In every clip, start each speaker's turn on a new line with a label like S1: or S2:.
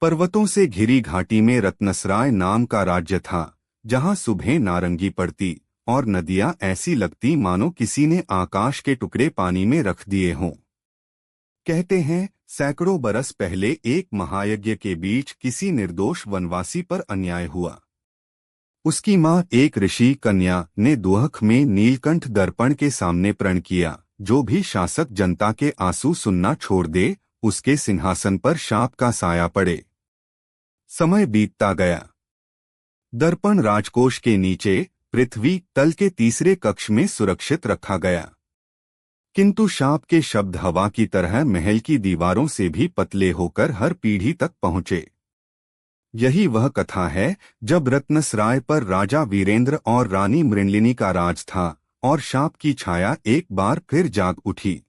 S1: पर्वतों से घिरी घाटी में रत्नसराय नाम का राज्य था, जहां सुबह नारंगी पड़ती और नदियां ऐसी लगती मानो किसी ने आकाश के टुकड़े पानी में रख दिए हों। कहते हैं, सैकड़ों बरस पहले एक महायज्ञ के बीच किसी निर्दोष वनवासी पर अन्याय हुआ। उसकी मां, एक ऋषि कन्या, ने दुहख में नीलकंठ दर्पण के सामने प्रण किया, जो भी शासक जनता के आंसू सुनना छोड़ दे, उसके सिंहासन पर शाप का साया पड़े। समय बीतता गया। दर्पण राजकोष के नीचे पृथ्वी तल के तीसरे कक्ष में सुरक्षित रखा गया, किंतु शाप के शब्द हवा की तरह महल की दीवारों से भी पतले होकर हर पीढ़ी तक पहुंचे। यही वह कथा है जब रत्नसराय पर राजा वीरेंद्र और रानी मृणलिनी का राज था और शाप की छाया एक बार फिर जाग उठी।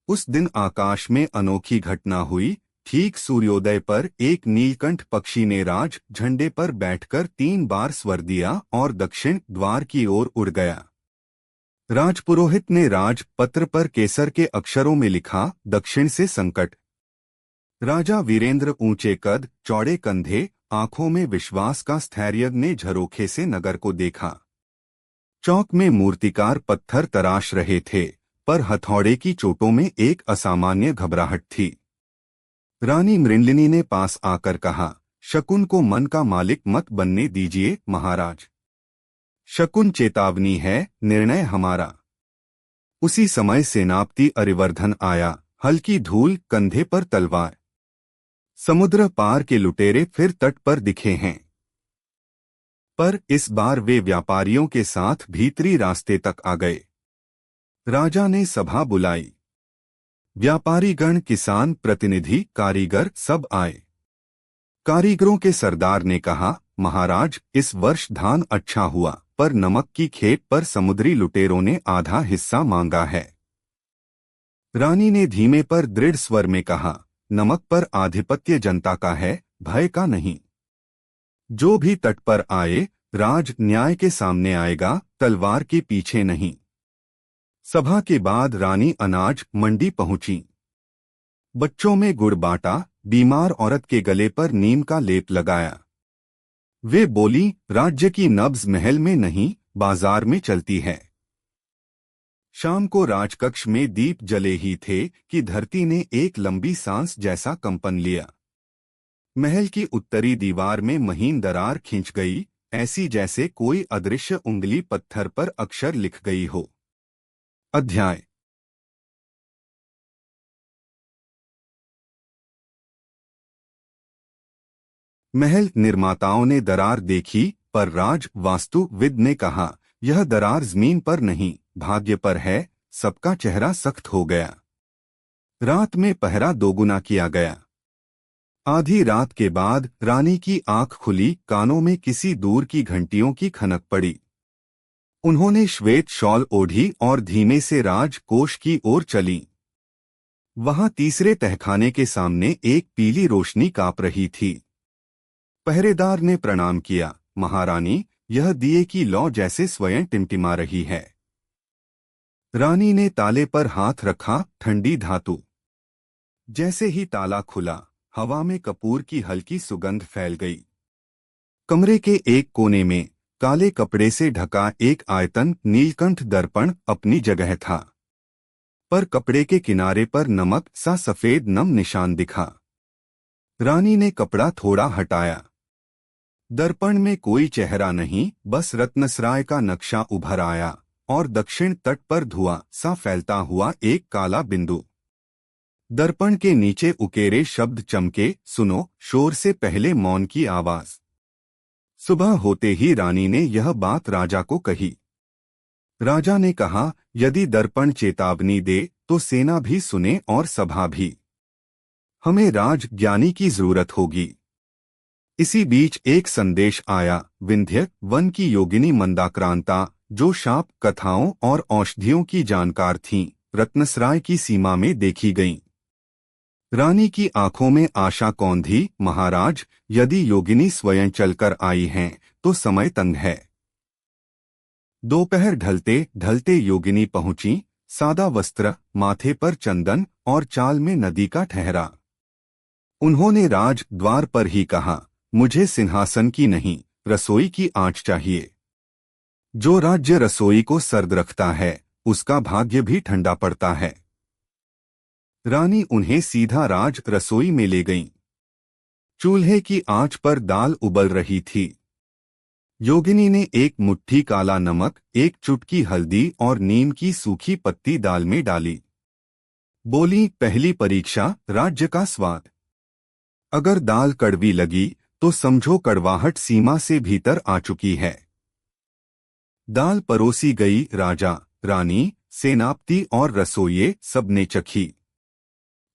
S1: उस दिन आकाश में अनोखी घटना हुई। ठीक सूर्योदय पर एक नीलकंठ पक्षी ने राज झंडे पर बैठकर 3 बार स्वर दिया और दक्षिण द्वार की ओर उड़ गया। राजपुरोहित ने राज पत्र पर केसर के अक्षरों में लिखा, दक्षिण से संकट। राजा वीरेंद्र ऊंचे कद, चौड़े कंधे, आंखों में विश्वास का स्थैर्य ने झरोखे से नगर को देखा। चौक में मूर्तिकार पत्थर तराश रहे थे, पर हथौड़े की चोटों में एक असामान्य घबराहट थी। रानी मृणलिनी ने पास आकर कहा, शकुन को मन का मालिक मत बनने दीजिए महाराज। शकुन चेतावनी है, निर्णय हमारा। उसी समय सेनापति अरिवर्धन आया, हल्की धूल, कंधे पर तलवार। समुद्र पार के लुटेरे फिर तट पर दिखे हैं, पर इस बार वे व्यापारियों के साथ भीतरी रास्ते तक आ गए। राजा ने सभा बुलाई। व्यापारीगण, किसान, प्रतिनिधि, कारीगर सब आए। कारीगरों के सरदार ने कहा, महाराज, इस वर्ष धान अच्छा हुआ, पर नमक की खेप पर समुद्री लुटेरों ने आधा हिस्सा मांगा है। रानी ने धीमे पर दृढ़ स्वर में कहा, नमक पर आधिपत्य जनता का है, भय का नहीं। जो भी तट पर आए, राज न्याय के सामने आएगा, तलवार के पीछे नहीं। सभा के बाद रानी अनाज मंडी पहुंची। बच्चों में गुड़ बांटा, बीमार औरत के गले पर नीम का लेप लगाया। वे बोली, राज्य की नब्ज महल में नहीं, बाजार में चलती है। शाम को राजकक्ष में दीप जले ही थे कि धरती ने एक लंबी सांस जैसा कंपन लिया। महल की उत्तरी दीवार में महीन दरार खिंच गई, ऐसी जैसे कोई अदृश्य उंगली पत्थर पर अक्षर लिख गई हो। अध्याय। महल निर्माताओं ने दरार देखी, पर राज वास्तुविद ने कहा, यह दरार जमीन पर नहीं, भाग्य पर है। सबका चेहरा सख्त हो गया। रात में पहरा दोगुना किया गया। आधी रात के बाद रानी की आंख खुली, कानों में किसी दूर की घंटियों की खनक पड़ी। उन्होंने श्वेत शॉल ओढ़ी और धीमे से राजकोष की ओर चली। वहां तीसरे तहखाने के सामने एक पीली रोशनी कांप रही थी। पहरेदार ने प्रणाम किया, महारानी, यह दिए की लौ जैसे स्वयं टिमटिमा रही है। रानी ने ताले पर हाथ रखा, ठंडी धातु। जैसे ही ताला खुला, हवा में कपूर की हल्की सुगंध फैल गई। कमरे के एक कोने में काले कपड़े से ढका एक आयतन नीलकंठ दर्पण अपनी जगह था, पर कपड़े के किनारे पर नमक सा सफेद नम निशान दिखा। रानी ने कपड़ा थोड़ा हटाया। दर्पण में कोई चेहरा नहीं, बस रत्नसराय का नक्शा उभर आया और दक्षिण तट पर धुआं सा फैलता हुआ एक काला बिंदु। दर्पण के नीचे उकेरे शब्द चमके, सुनो, शोर से पहले मौन की आवाज। सुबह होते ही रानी ने यह बात राजा को कही। राजा ने कहा, यदि दर्पण चेतावनी दे तो सेना भी सुने और सभा भी। हमें राज ज्ञानी की जरूरत होगी। इसी बीच एक संदेश आया, विंध्य वन की योगिनी मंदाक्रांता, जो शाप, कथाओं और औषधियों की जानकार थीं, रत्नसराय की सीमा में देखी गईं। रानी की आंखों में आशा कौंधी, महाराज, यदि योगिनी स्वयं चलकर आई हैं, तो समय तंग है। दोपहर ढलते ढलते योगिनी पहुंची, सादा वस्त्र, माथे पर चंदन और चाल में नदी का ठहरा। उन्होंने राज द्वार पर ही कहा, मुझे सिंहासन की नहीं, रसोई की आंच चाहिए। जो राज्य रसोई को सर्द रखता है, उसका भाग्य भी ठंडा पड़ता है। रानी उन्हें सीधा राज रसोई में ले गईं। चूल्हे की आंच पर दाल उबल रही थी। योगिनी ने एक मुट्ठी काला नमक, एक चुटकी हल्दी और नीम की सूखी पत्ती दाल में डाली। बोली, पहली परीक्षा, राज्य का स्वाद। अगर दाल कड़वी लगी तो समझो कड़वाहट सीमा से भीतर आ चुकी है। दाल परोसी गई। राजा, रानी, सेनापति और रसोइये सबने चखी।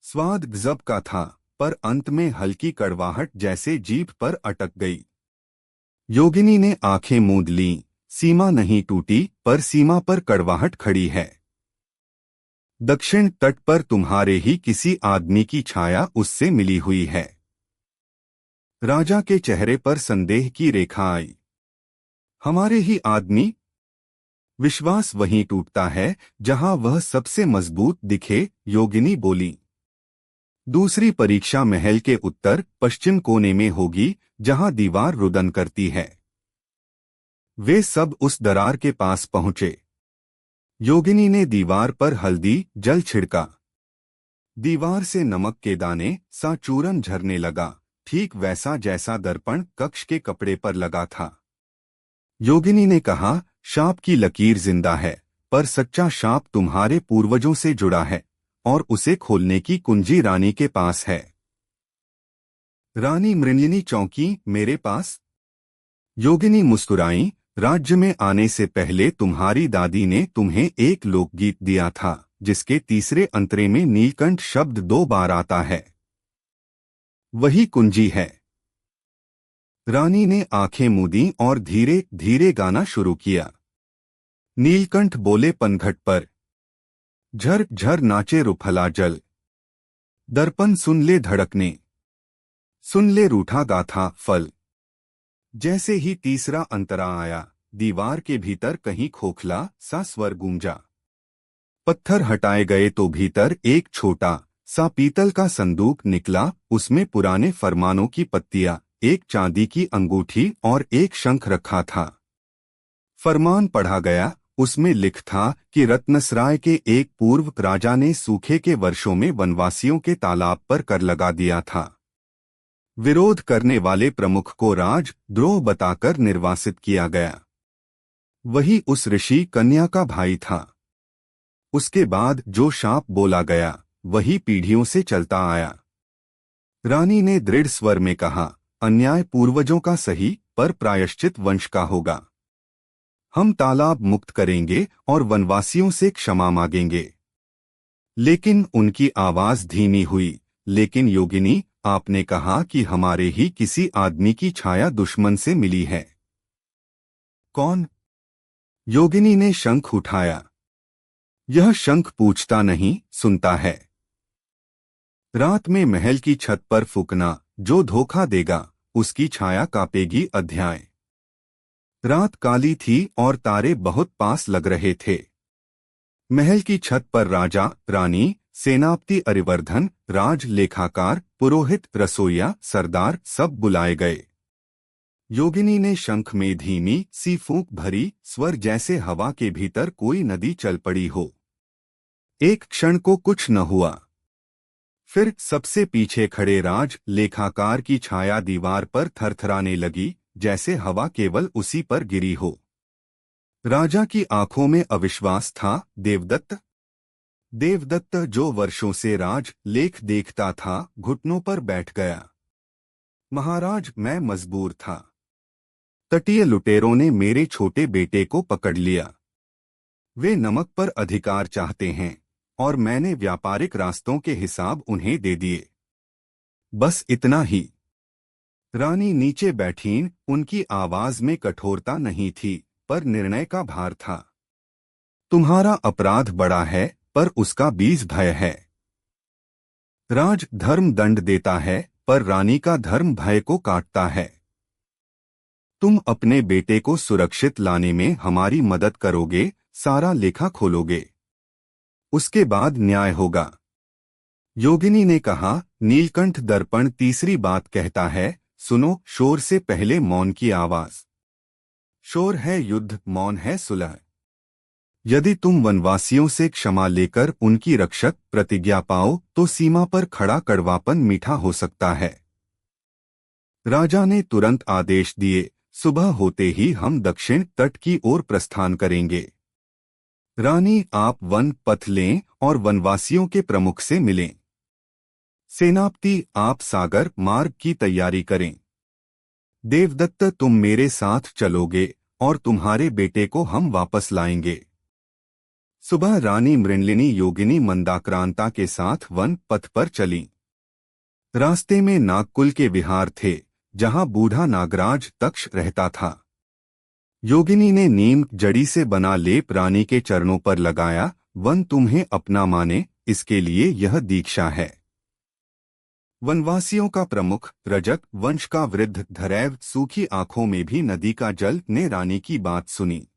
S1: स्वाद गजब का था, पर अंत में हल्की कड़वाहट जैसे जीभ पर अटक गई। योगिनी ने आंखें मूंद लीं। सीमा नहीं टूटी, पर सीमा पर कड़वाहट खड़ी है। दक्षिण तट पर तुम्हारे ही किसी आदमी की छाया उससे मिली हुई है। राजा के चेहरे पर संदेह की रेखा आई। हमारे ही आदमी? विश्वास वहीं टूटता है जहां वह सबसे मजबूत दिखे, योगिनी बोली। दूसरी परीक्षा महल के उत्तर पश्चिम कोने में होगी, जहां दीवार रुदन करती है। वे सब उस दरार के पास पहुंचे। योगिनी ने दीवार पर हल्दी जल छिड़का। दीवार से नमक के दाने सा चूरन झरने लगा, ठीक वैसा जैसा दर्पण कक्ष के कपड़े पर लगा था। योगिनी ने कहा, शाप की लकीर जिंदा है, पर सच्चा शाप तुम्हारे पूर्वजों से जुड़ा है, और उसे खोलने की कुंजी रानी के पास है। रानी मृण्मयी चौंकी, मेरे पास? योगिनी मुस्कुराई, राज्य में आने से पहले तुम्हारी दादी ने तुम्हें एक लोकगीत दिया था, जिसके तीसरे अंतरे में नीलकंठ शब्द 2 बार आता है। वही कुंजी है। रानी ने आंखें मूंदी और धीरे धीरे गाना शुरू किया। नीलकंठ बोले, पनघट पर झर झर नाचे रुफला जल, दर्पण सुन ले धड़कने, सुन ले रूठा गाथा फल। जैसे ही तीसरा अंतरा आया, दीवार के भीतर कहीं खोखला सा स्वर गूंजा। पत्थर हटाए गए तो भीतर एक छोटा सा पीतल का संदूक निकला। उसमें पुराने फरमानों की पत्तियां, एक चांदी की अंगूठी और एक शंख रखा था। फरमान पढ़ा गया। उसमें लिख था कि रत्नसराय के एक पूर्व राजा ने सूखे के वर्षों में वनवासियों के तालाब पर कर लगा दिया था। विरोध करने वाले प्रमुख को राजद्रोह बताकर निर्वासित किया गया। वही उस ऋषि कन्या का भाई था। उसके बाद जो शाप बोला गया, वही पीढ़ियों से चलता आया। रानी ने दृढ़ स्वर में कहा, अन्याय पूर्वजों का सही, पर प्रायश्चित वंश का होगा। हम तालाब मुक्त करेंगे और वनवासियों से क्षमा मांगेंगे। लेकिन उनकी आवाज धीमी हुई। लेकिन योगिनी, आपने कहा कि हमारे ही किसी आदमी की छाया दुश्मन से मिली है। कौन? योगिनी ने शंख उठाया। यह शंख पूछता नहीं, सुनता है। रात में महल की छत पर फूंकना, जो धोखा देगा उसकी छाया कांपेगी। अध्याय। रात काली थी और तारे बहुत पास लग रहे थे। महल की छत पर राजा, रानी, सेनापति, अरिवर्धन, राज लेखाकार, पुरोहित, रसोइया, सरदार सब बुलाए गए। योगिनी ने शंख में धीमी सी फूंक भरी, स्वर जैसे हवा के भीतर कोई नदी चल पड़ी हो। एक क्षण को कुछ न हुआ। फिर सबसे पीछे खड़े राज लेखाकार की छाया दीवार पर थरथराने लगी, जैसे हवा केवल उसी पर गिरी हो। राजा की आंखों में अविश्वास था। देवदत्त? देवदत्त, जो वर्षों से राज लेख देखता था, घुटनों पर बैठ गया। महाराज, मैं मजबूर था। तटीय लुटेरों ने मेरे छोटे बेटे को पकड़ लिया। वे नमक पर अधिकार चाहते हैं, और मैंने व्यापारिक रास्तों के हिसाब उन्हें दे दिए। बस इतना ही। रानी नीचे बैठीं। उनकी आवाज में कठोरता नहीं थी, पर निर्णय का भार था। तुम्हारा अपराध बड़ा है, पर उसका बीज भय है। राज धर्म दंड देता है, पर रानी का धर्म भय को काटता है। तुम अपने बेटे को सुरक्षित लाने में हमारी मदद करोगे, सारा लेखा खोलोगे। उसके बाद न्याय होगा। योगिनी ने कहा, नीलकंठ दर्पण तीसरी बात कहता है, सुनो, शोर से पहले मौन की आवाज। शोर है युद्ध, मौन है सुलह। यदि तुम वनवासियों से क्षमा लेकर उनकी रक्षक प्रतिज्ञा पाओ तो सीमा पर खड़ा कड़वापन मीठा हो सकता है। राजा ने तुरंत आदेश दिए, सुबह होते ही हम दक्षिण तट की ओर प्रस्थान करेंगे। रानी, आप वन पथ लें और वनवासियों के प्रमुख से मिलें। सेनापति, आप सागर मार्ग की तैयारी करें। देवदत्त, तुम मेरे साथ चलोगे और तुम्हारे बेटे को हम वापस लाएंगे। सुबह रानी मृणलिनी योगिनी मंदाक्रांता के साथ वन पथ पर चली। रास्ते में नागकुल के विहार थे, जहां बूढ़ा नागराज तक्ष रहता था। योगिनी ने नीम जड़ी से बना लेप रानी के चरणों पर लगाया। वन तुम्हें अपना माने, इसके लिए यह दीक्षा है। वनवासियों का प्रमुख रजक वंश का वृद्ध धरैव सूखी आंखों में भी नदी का जल ने रानी की बात सुनी।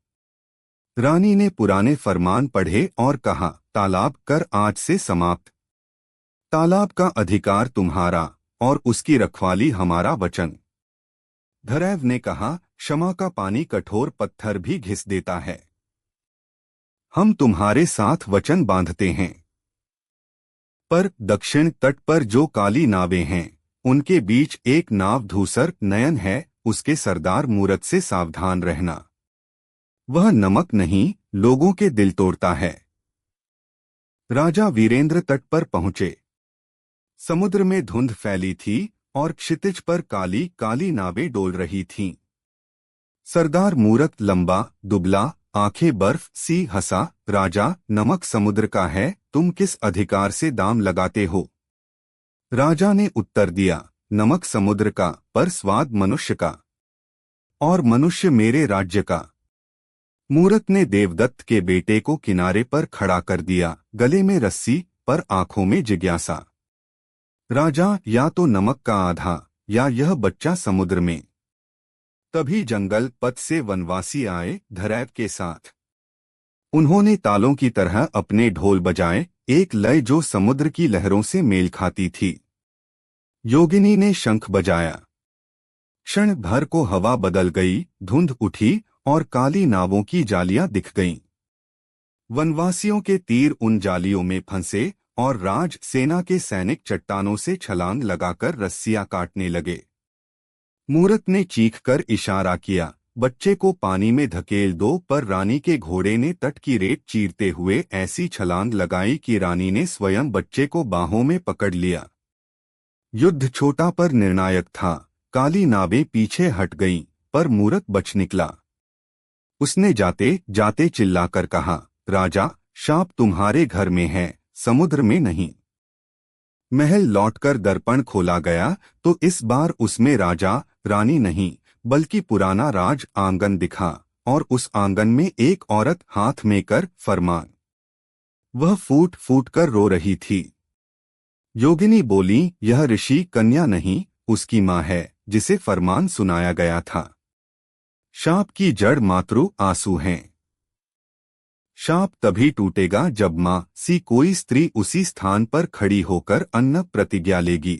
S1: रानी ने पुराने फरमान पढ़े और कहा, तालाब कर आज से समाप्त। तालाब का अधिकार तुम्हारा और उसकी रखवाली हमारा वचन। धरैव ने कहा, क्षमा का पानी कठोर पत्थर भी घिस देता है। हम तुम्हारे साथ वचन बांधते हैं। पर दक्षिण तट पर जो काली नावें हैं, उनके बीच एक नाव धूसर नयन है, उसके सरदार मूरत से सावधान रहना। वह नमक नहीं, लोगों के दिल तोड़ता है। राजा वीरेंद्र तट पर पहुंचे। समुद्र में धुंध फैली थी और क्षितिज पर काली काली नावें डोल रही थीं। सरदार मूरत लंबा दुबला, आंखें बर्फ सी हंसा, राजा, नमक समुद्र का है, तुम किस अधिकार से दाम लगाते हो? राजा ने उत्तर दिया, नमक समुद्र का, पर स्वाद मनुष्य का, और मनुष्य मेरे राज्य का। मूरत ने देवदत्त के बेटे को किनारे पर खड़ा कर दिया, गले में रस्सी पर आंखों में जिज्ञासा। राजा, या तो नमक का आधा या यह बच्चा समुद्र में। तभी जंगल पथ से वनवासी आए, धरैव के साथ। उन्होंने तालों की तरह अपने ढोल बजाए, एक लय जो समुद्र की लहरों से मेल खाती थी। योगिनी ने शंख बजाया। क्षण भर को हवा बदल गई, धुंध उठी और काली नावों की जालियां दिख गईं। वनवासियों के तीर उन जालियों में फंसे और राज सेना के सैनिक चट्टानों से छलांग लगाकर रस्सियां काटने लगे। मूरत ने चीखकर इशारा किया, बच्चे को पानी में धकेल दो, पर रानी के घोड़े ने तट की रेत चीरते हुए ऐसी छलांग लगाई कि रानी ने स्वयं बच्चे को बाहों में पकड़ लिया। युद्ध छोटा पर निर्णायक था। काली नावें पीछे हट गईं, पर मूरत बच निकला। उसने जाते जाते चिल्लाकर कहा, राजा, शाप तुम्हारे घर में है, समुद्र में नहीं। महल लौटकर दर्पण खोला गया तो इस बार उसमें राजा रानी नहीं बल्कि पुराना राज आंगन दिखा, और उस आंगन में एक औरत हाथ में कर फरमान। वह फूट फूट कर रो रही थी। योगिनी बोली, यह ऋषि कन्या नहीं, उसकी माँ है, जिसे फरमान सुनाया गया था। शाप की जड़ मातृ आंसू हैं। शाप तभी टूटेगा जब माँ सी कोई स्त्री उसी स्थान पर खड़ी होकर अन्न प्रतिज्ञा लेगी।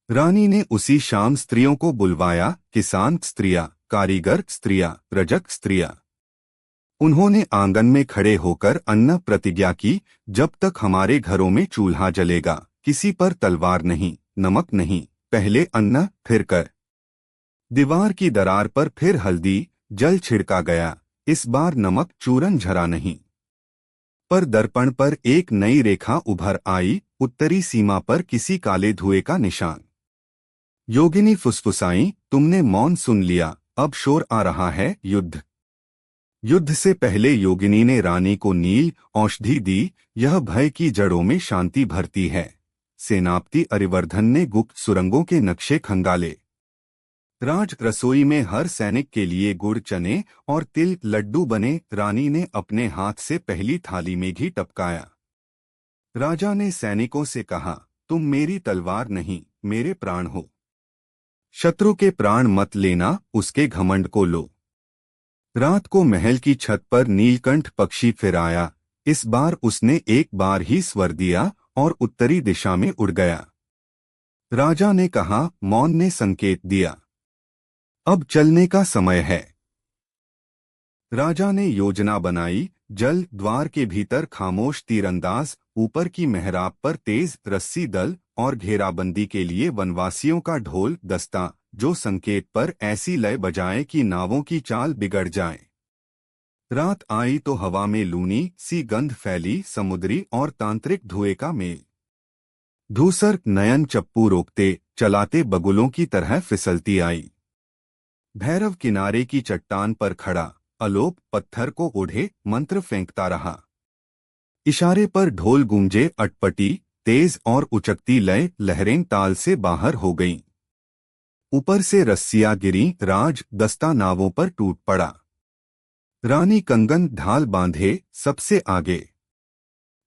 S1: रानी ने उसी शाम स्त्रियों को बुलवाया, किसान स्त्रियां, कारीगर स्त्रियां, रजक स्त्रियां। उन्होंने आंगन में खड़े होकर अन्न प्रतिज्ञा की, जब तक हमारे घरों में चूल्हा जलेगा, किसी पर तलवार नहीं, नमक नहीं, पहले अन्न फिर कर। दीवार की दरार पर फिर हल्दी जल छिड़का गया, इस बार नमक चूरन झरा नहीं। पर दर्पण पर एक नई रेखा उभर आई, उत्तरी सीमा पर किसी काले धुएं का निशान। योगिनी फुसफुसाई, तुमने मौन सुन लिया, अब शोर आ रहा है, युद्ध। युद्ध से पहले योगिनी ने रानी को नील औषधि दी, यह भय की जड़ों में शांति भरती है। सेनापति अरिवर्धन ने गुप्त सुरंगों के नक्शे खंगाले। राज रसोई में हर सैनिक के लिए गुड़ चने और तिल लड्डू बने। रानी ने अपने हाथ से पहली थाली में घी टपकाया। राजा ने सैनिकों से कहा, तुम मेरी तलवार नहीं, मेरे प्राण हो। शत्रु के प्राण मत लेना, उसके घमंड को लो। रात को महल की छत पर नीलकंठ पक्षी फिर आया। इस बार उसने एक बार ही स्वर दिया और उत्तरी दिशा में उड़ गया। राजा ने कहा, मौन ने संकेत दिया, अब चलने का समय है। राजा ने योजना बनाई। जल द्वार के भीतर खामोश तीरंदाज, ऊपर की मेहराब पर तेज रस्सी दल और घेराबंदी के लिए वनवासियों का ढोल दस्ता, जो संकेत पर ऐसी लय बजाए कि नावों की चाल बिगड़ जाए। रात आई तो हवा में लूनी सी गंध फैली, समुद्री और तांत्रिक धुएं का मेल। धूसर नयन चप्पू रोकते चलाते बगुलों की तरह फिसलती आई। भैरव किनारे की चट्टान पर खड़ा अलोप पत्थर को ओढ़े मंत्र फेंकता रहा। इशारे पर ढोल गूंजे, अटपटी तेज और उचकती लय लहरें ताल से बाहर हो गईं। ऊपर से रस्सियां गिरी, राज दस्ता नावों पर टूट पड़ा। रानी कंगन ढाल बांधे सबसे आगे।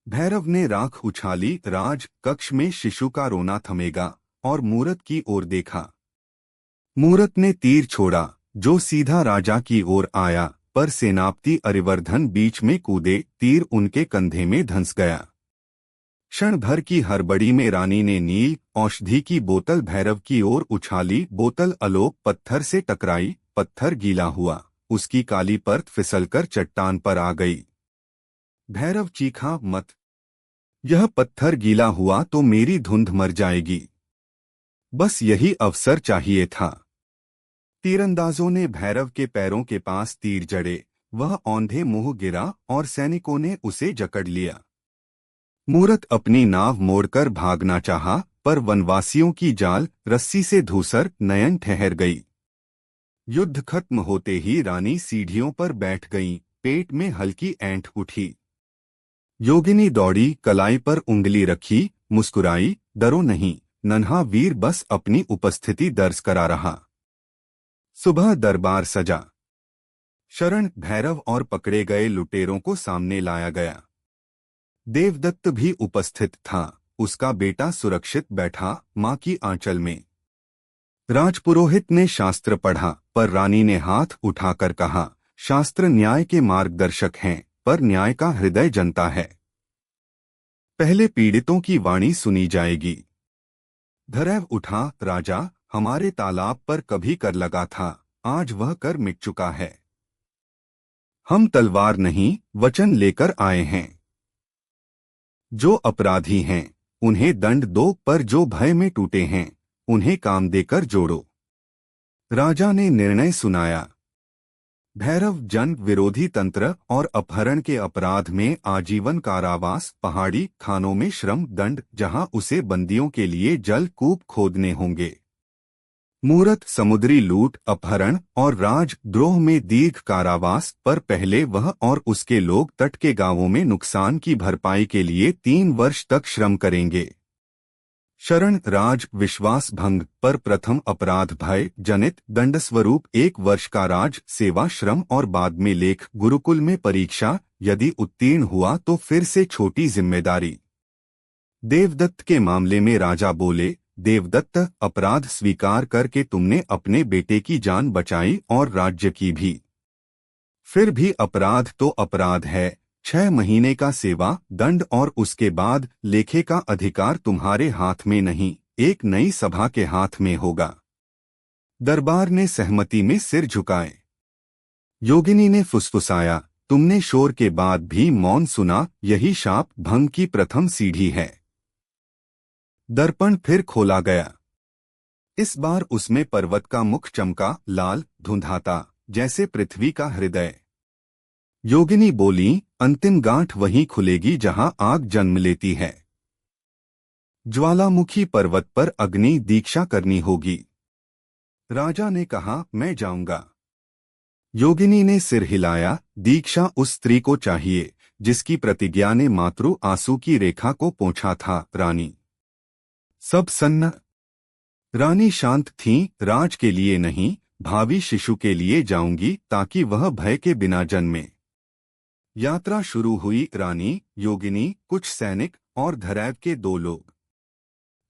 S1: भैरव ने राख उछाली, राज कक्ष में शिशु का रोना थमेगा, और मूरत की ओर देखा। मूरत ने तीर छोड़ा जो सीधा राजा की ओर आया, पर सेनापति अरिवर्धन बीच में कूदे, तीर उनके कंधे में धंस गया। क्षण भर की हड़बड़ी में रानी ने नील औषधि की बोतल भैरव की ओर उछाली। बोतल अलोप पत्थर से टकराई, पत्थर गीला हुआ, उसकी काली परत फिसलकर चट्टान पर आ गई। भैरव चीखा, मत, यह पत्थर गीला हुआ तो मेरी धुंध मर जाएगी। बस यही अवसर चाहिए था। तीरंदाजों ने भैरव के पैरों के पास तीर जड़े, वह औंधे मुंह गिरा और सैनिकों ने उसे जकड़ लिया। मूरत अपनी नाव मोड़कर भागना चाहा, पर वनवासियों की जाल रस्सी से धूसर नयन ठहर गई। युद्ध खत्म होते ही रानी सीढ़ियों पर बैठ गईं, पेट में हल्की ऐंठ उठी। योगिनी दौड़ी, कलाई पर उंगली रखी, मुस्कुराई, डरो नहीं, नन्हा वीर बस अपनी उपस्थिति दर्ज करा रहा। सुबह दरबार सजा। शरण, भैरव और पकड़े गए लुटेरों को सामने लाया गया। देवदत्त भी उपस्थित था, उसका बेटा सुरक्षित बैठा मां की आंचल में। राजपुरोहित ने शास्त्र पढ़ा, पर रानी ने हाथ उठाकर कहा, शास्त्र न्याय के मार्गदर्शक हैं, पर न्याय का हृदय जनता है। पहले पीड़ितों की वाणी सुनी जाएगी। धरैव उठा, राजा, हमारे तालाब पर कभी कर लगा था, आज वह कर मिट चुका है। हम तलवार नहीं, वचन लेकर आए हैं। जो अपराधी हैं उन्हें दंड दो, पर जो भय में टूटे हैं उन्हें काम देकर जोड़ो। राजा ने निर्णय सुनाया। भैरव जन विरोधी तंत्र और अपहरण के अपराध में आजीवन कारावास, पहाड़ी खानों में श्रम दंड, जहां उसे बंदियों के लिए जल कूप खोदने होंगे। मूरत समुद्री लूट, अपहरण और राजद्रोह में दीर्घ कारावास, पर पहले वह और उसके लोग तट के गांवों में नुकसान की भरपाई के लिए 3 वर्ष तक श्रम करेंगे। शरण, राज विश्वास भंग, पर प्रथम अपराध भय जनित दंडस्वरूप 1 वर्ष का राज सेवा श्रम और बाद में लेख गुरुकुल में परीक्षा, यदि उत्तीर्ण हुआ तो फिर से छोटी जिम्मेदारी। देवदत्त के मामले में राजा बोले, देवदत्त, अपराध स्वीकार करके तुमने अपने बेटे की जान बचाई और राज्य की भी। फिर भी अपराध तो अपराध है। 6 महीने का सेवा दंड और उसके बाद लेखे का अधिकार तुम्हारे हाथ में नहीं, एक नई सभा के हाथ में होगा। दरबार ने सहमति में सिर झुकाए। योगिनी ने फुसफुसाया, तुमने शोर के बाद भी मौन सुना, यही शाप भंग की प्रथम सीढ़ी है। दर्पण फिर खोला गया। इस बार उसमें पर्वत का मुख चमका, लाल धुंधाता, जैसे पृथ्वी का हृदय। योगिनी बोली, अंतिम गांठ वहीं खुलेगी जहां आग जन्म लेती है। ज्वालामुखी पर्वत पर अग्नि दीक्षा करनी होगी। राजा ने कहा, मैं जाऊंगा। योगिनी ने सिर हिलाया, दीक्षा उस स्त्री को चाहिए जिसकी प्रतिज्ञा ने मातृ आंसू की रेखा को पोंछा था। रानी सब सन्न। रानी शांत थीं, राज के लिए नहीं, भावी शिशु के लिए जाऊंगी ताकि वह भय के बिना जन्मे। यात्रा शुरू हुई। रानी, योगिनी, कुछ सैनिक और धरैव के 2 लोग।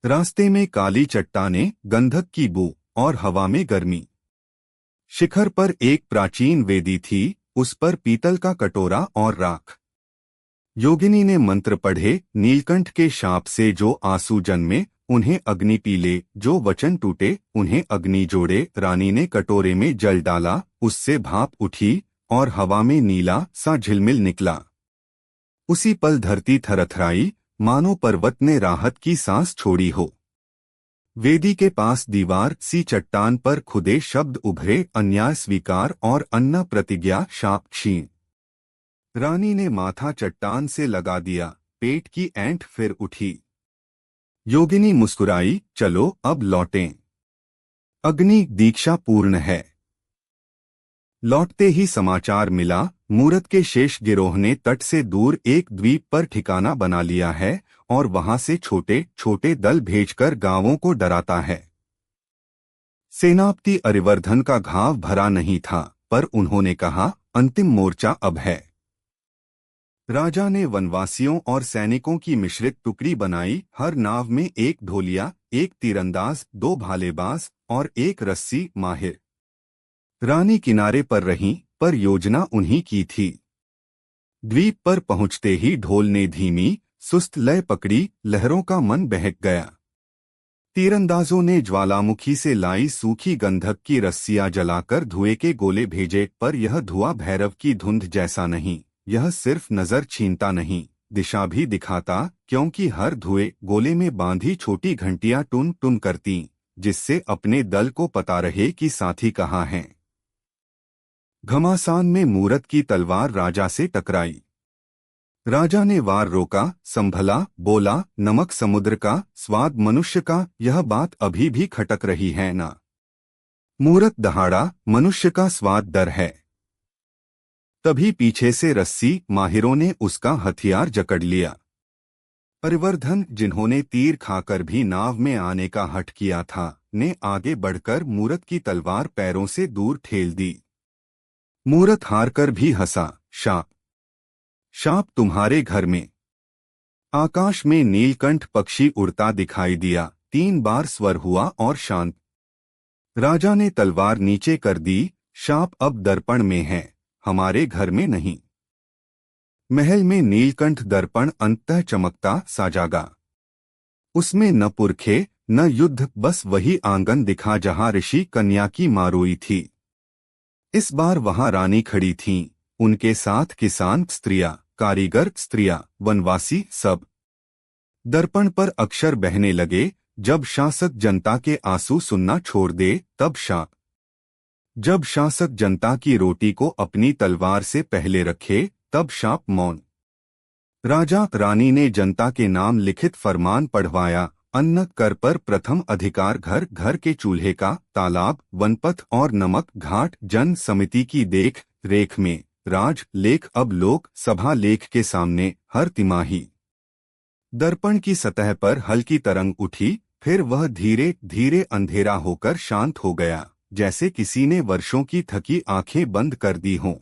S1: रास्ते में काली चट्टानें, गंधक की बू और हवा में गर्मी। शिखर पर एक प्राचीन वेदी थी, उस पर पीतल का कटोरा और राख। योगिनी ने मंत्र पढ़े, नीलकंठ के शाप से जो आंसू जन्मे उन्हें अग्नि पी ले, जो वचन टूटे उन्हें अग्नि जोड़े। रानी ने कटोरे में जल डाला, उससे भाप उठी और हवा में नीला सा झिलमिल निकला। उसी पल धरती थरथराई, मानो पर्वत ने राहत की सांस छोड़ी हो। वेदी के पास दीवार सी चट्टान पर खुदे शब्द उभरे, अन्याय स्वीकार और अन्ना प्रतिज्ञा, शाप क्षीण। रानी ने माथा चट्टान से लगा दिया, पेट की ऐंठ फिर उठी। योगिनी मुस्कुराई, चलो अब लौटें, अग्नि दीक्षा पूर्ण है। लौटते ही समाचार मिला, मूरत के शेष गिरोह ने तट से दूर एक द्वीप पर ठिकाना बना लिया है और वहां से छोटे छोटे दल भेजकर गांवों को डराता है। सेनापति अरिवर्धन का घाव भरा नहीं था, पर उन्होंने कहा, अंतिम मोर्चा अब है। राजा ने वनवासियों और सैनिकों की मिश्रित टुकड़ी बनाई, हर नाव में एक ढोलिया, एक तीरंदाज, 2 भालेबाज और एक रस्सी माहिर। रानी किनारे पर रहीं, पर योजना उन्हीं की थी। द्वीप पर पहुंचते ही ढोल ने धीमी सुस्त लय पकड़ी, लहरों का मन बहक गया। तीरंदाजों ने ज्वालामुखी से लाई सूखी गंधक की रस्सियां जलाकर धुएं के गोले भेजे, पर यह धुआं भैरव की धुंध जैसा नहीं। यह सिर्फ नजर छीनता नहीं, दिशा भी दिखाता, क्योंकि हर धुएं गोले में बांधी छोटी घंटियां टुन टुन करती, जिससे अपने दल को पता रहे कि साथी कहाँ हैं। घमासान में मूरत की तलवार राजा से टकराई। राजा ने वार रोका, संभला, बोला, नमक समुद्र का, स्वाद मनुष्य का, यह बात अभी भी खटक रही है ना। मूरत दहाड़ा, मनुष्य का स्वाद डर है। तभी पीछे से रस्सी माहिरों ने उसका हथियार जकड़ लिया। अरिवर्धन, जिन्होंने तीर खाकर भी नाव में आने का हठ किया था, ने आगे बढ़कर मूरत की तलवार पैरों से दूर ठेल दी। मूरत हारकर भी हंसा, शाप शाप तुम्हारे घर में। आकाश में नीलकंठ पक्षी उड़ता दिखाई दिया, 3 बार स्वर हुआ और शांत। राजा ने तलवार नीचे कर दी, शाप अब दर्पण में है, हमारे घर में नहीं। महल में नीलकंठ दर्पण अंततः चमकता सा जागा। उसमें न पुरखे न युद्ध, बस वही आंगन दिखा जहां ऋषि कन्या की मारोई थी। इस बार वहां रानी खड़ी थीं, उनके साथ किसान स्त्रियां, कारीगर स्त्रियां, वनवासी सब। दर्पण पर अक्षर बहने लगे, जब शासक जनता के आंसू सुनना छोड़ दे तब शाप। जब शासक जनता की रोटी को अपनी तलवार से पहले रखे तब शाप मौन। राजा रानी ने जनता के नाम लिखित फरमान पढ़वाया, अन्न कर पर प्रथम अधिकार घर घर के चूल्हे का, तालाब वनपथ और नमक घाट जन समिति की देख रेख में। राज लेख अब लोक सभा लेख के सामने हर तिमाही। दर्पण की सतह पर हल्की तरंग उठी, फिर वह धीरे धीरे अंधेरा होकर शांत हो गया, जैसे किसी ने वर्षों की थकी आंखें बंद कर दी हों।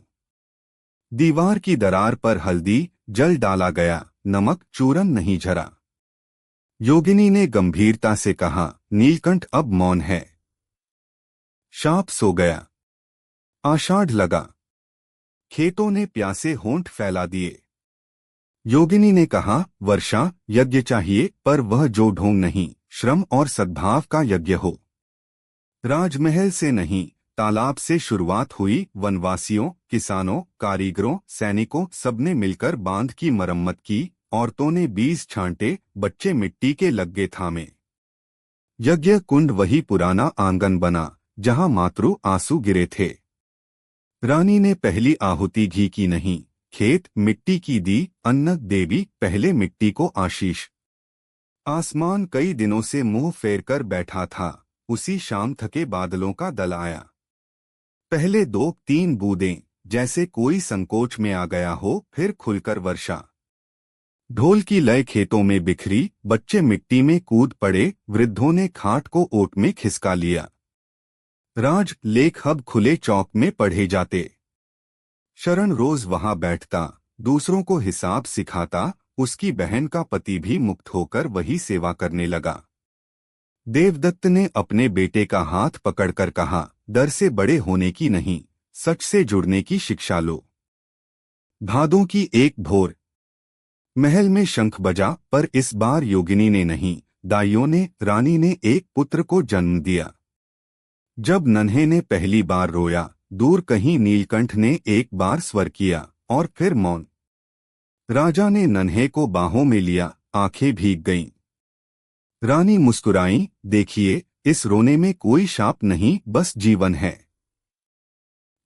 S1: दीवार की दरार पर हल्दी जल डाला गया, नमक चूरन नहीं झरा। योगिनी ने गंभीरता से कहा, नीलकंठ अब मौन है। शाप सो गया। आषाढ़ लगा। खेतों ने प्यासे होंठ फैला दिए। योगिनी ने कहा, वर्षा यज्ञ चाहिए, पर वह जो ढोंग नहीं, श्रम और सद्भाव का यज्ञ हो। राजमहल से नहीं, तालाब से शुरुआत हुई। वनवासियों, किसानों, कारीगरों, सैनिकों सबने मिलकर बांध की मरम्मत की। औरतों ने बीज छांटे, बच्चे मिट्टी के लग्गे थामे। यज्ञ कुंड वही पुराना आंगन बना, जहां मातृ आंसू गिरे थे। रानी ने पहली आहुति घी की नहीं, खेत मिट्टी की दी। अन्न देवी पहले मिट्टी को आशीष। आसमान कई दिनों से मुंह फेर कर बैठा था। उसी शाम थके बादलों का दल आया। पहले 2-3 बूंदें, जैसे कोई संकोच में आ गया हो, फिर खुलकर वर्षा। ढोल की लय खेतों में बिखरी, बच्चे मिट्टी में कूद पड़े, वृद्धों ने खाट को ओट में खिसका लिया। राज लेख अब खुले चौक में पढ़े जाते। शरण रोज वहां बैठता, दूसरों को हिसाब सिखाता। उसकी बहन का पति भी मुक्त होकर वही सेवा करने लगा। देवदत्त ने अपने बेटे का हाथ पकड़कर कहा, डर से बड़े होने की नहीं, सच से जुड़ने की शिक्षा लो। भादों की एक भोर। महल में शंख बजा, पर इस बार योगिनी ने नहीं, दाइयों ने, रानी ने एक पुत्र को जन्म दिया। जब नन्हे ने पहली बार रोया, दूर कहीं नीलकंठ ने एक बार स्वर किया, और फिर मौन। राजा ने नन्हे को बाहों में लिया, आंखें भीग गईं। रानी मुस्कुराई, देखिए, इस रोने में कोई शाप नहीं, बस जीवन है।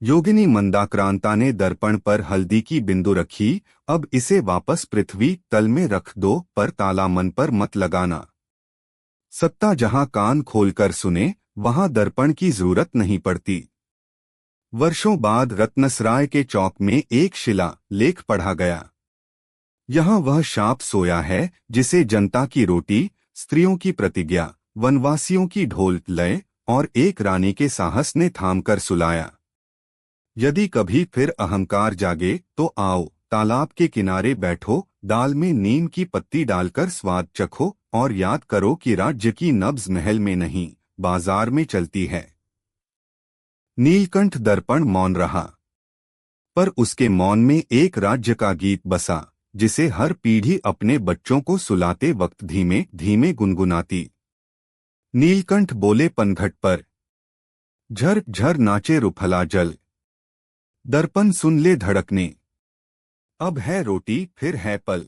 S1: योगिनी मंदाक्रांता ने दर्पण पर हल्दी की बिंदु रखी, अब इसे वापस पृथ्वी तल में रख दो, पर ताला मन पर मत लगाना। सत्ता जहां कान खोलकर सुने, वहां दर्पण की जरूरत नहीं पड़ती। वर्षों बाद रत्नसराय के चौक में एक शिला लेख पढ़ा गया। यहाँ वह शाप सोया है जिसे जनता की रोटी, स्त्रियों की प्रतिज्ञा, वनवासियों की ढोल लय और एक रानी के साहस ने थामकर सुलाया। यदि कभी फिर अहंकार जागे तो आओ, तालाब के किनारे बैठो, दाल में नीम की पत्ती डालकर स्वाद चखो, और याद करो कि राज्य की नब्ज महल में नहीं, बाजार में चलती है। नीलकंठ दर्पण मौन रहा, पर उसके मौन में एक राज्य का गीत बसा, जिसे हर पीढ़ी अपने बच्चों को सुलाते वक्त धीमे धीमे गुनगुनाती। नीलकंठ बोले पनघट पर, झर झर नाचे रुफला जल, दर्पण सुन ले धड़कने, अब है रोटी फिर है पल।